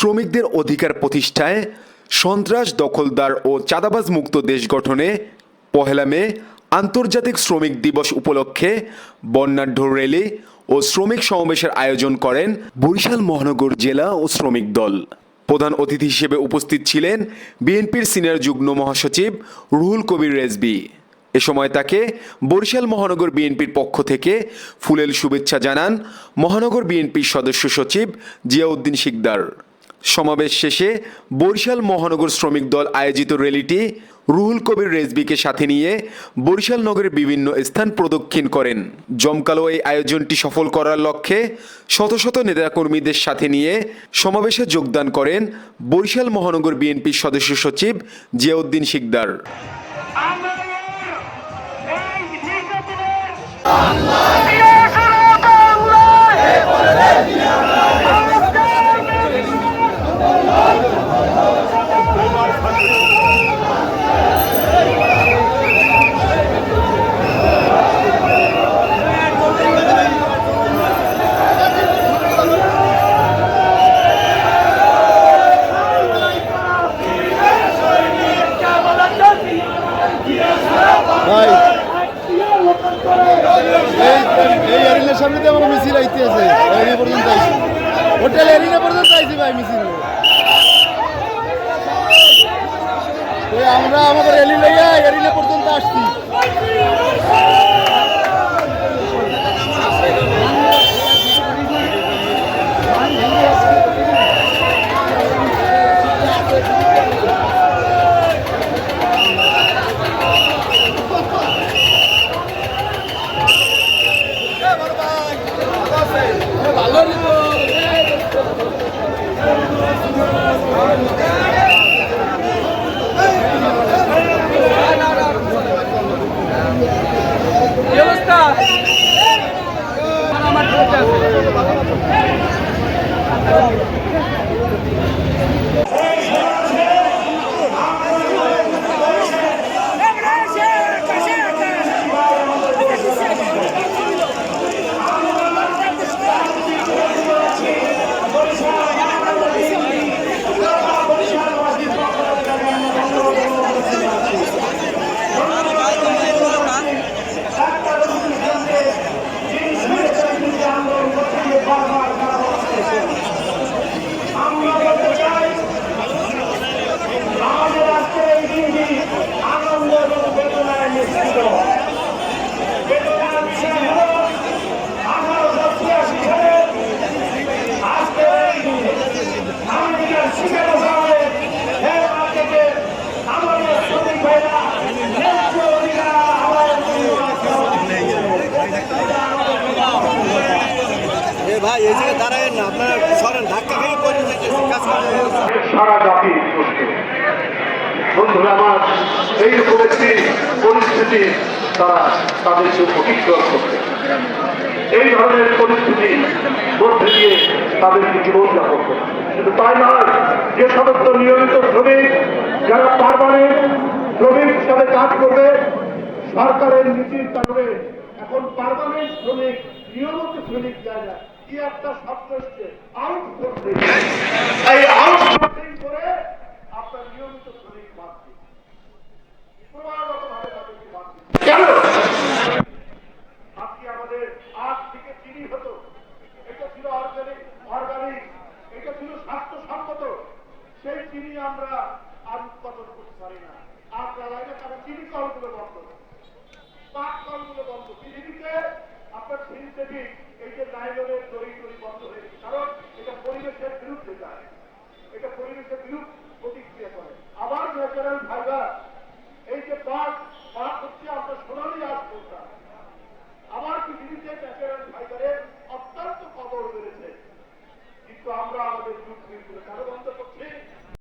শ্রমিকদের অধিকার প্রতিষ্ঠায়, সন্ত্রাস, দখলদার ও চাঁদাবাজ মুক্ত দেশ গঠনে ১ মে আন্তর্জাতিক শ্রমিক দিবস উপলক্ষে বর্ণাঢ্য র্যালি ও শ্রমিক সমাবেশের আয়োজন করেন বরিশাল মহানগর জেলা ও শ্রমিক দল। প্রধান অতিথি হিসেবে উপস্থিত ছিলেন বিএনপির সিনিয়র যুগ্ম মহাসচিব রুহুল কবির রেজভী। এ সময় তাকে বরিশাল মহানগর বিএনপির পক্ষ থেকে ফুলেল শুভেচ্ছা জানান মহানগর বিএনপির সদস্য সচিব জিয়াউদ্দিন শিকদার। সমাবেশ শেষে বরিশাল মহানগর শ্রমিক দল আয়োজিত র্যালিটি রুহুল কবির রেজভীকে সাথে নিয়ে বরিশাল নগরের বিভিন্ন স্থান প্রদক্ষিণ করেন। জমকালো এই আয়োজনটি সফল করার লক্ষ্যে শত শত নেতাকর্মীদের সাথে নিয়ে সমাবেশে যোগদান করেন বরিশাল মহানগর বিএনপির সদস্য সচিব জিয়াউদ্দিন শিকদার। সামনে আমার মিছিল আইতে আছে এরিনা পর্যন্ত আইছি হোটেল এরিনা পর্যন্ত আইছি ভাই মিছিল আমরা আমাদের র্যালি লইয়া এরিনা পর্যন্ত আসছি। ভাই এই জায়গায় দাঁড়ায় না, আপনার সরেন, ধাক্কা খেয়ে পড়ে কাজ করেন। সারা জাতি বন্ধুরা আমার এইরকম একটি পরিস্থিতি তারা তাদেরকে অতিক্রম করবে। এই ধরনের পরিস্থিতি মধ্যে দিয়ে তাদেরকে জীবনযাপন করবে। কিন্তু তাই নয়, যে সমস্ত নিয়মিত শ্রমিক যারা পারমানেন্ট শ্রমিক হিসাবে কাজ করবে, সরকারের নীতির কারণে এখন পারমানেন্ট শ্রমিক নিয়মিত শ্রমিক যায় না, কি একটা শব্দ এসছে আউটসোর্সিং। এই আউটসোর্সিং করে আপনার নিয়মিত শ্রমিক বাদ দিন, ক্রমাগতভাবে তাদেরকে বাদ দিন। কেন? আজকে আমাদের আজ থেকে চিনি হতো, এটা ছিল অর্গানিক, এটা ছিল স্বাস্থ্যসম্মত, সেই চিনি আমরা আর উৎপাদন করতে পারি না। আপনারা লাগে তারা চিনি কলগুলো বন্ধ, পাট কলগুলো বন্ধ। পৃথিবীতে আপনার সিনথেটিক এই যে নাইলনের দড়ি বন্ধ হয়েছে, কারণ এটা পরিবেশের বিরুদ্ধে যায়, এটা পরিবেশের বিরুদ্ধে প্রতিক্রিয়া করে। আবার ন্যাচারাল ফাইবার, এই যে পাট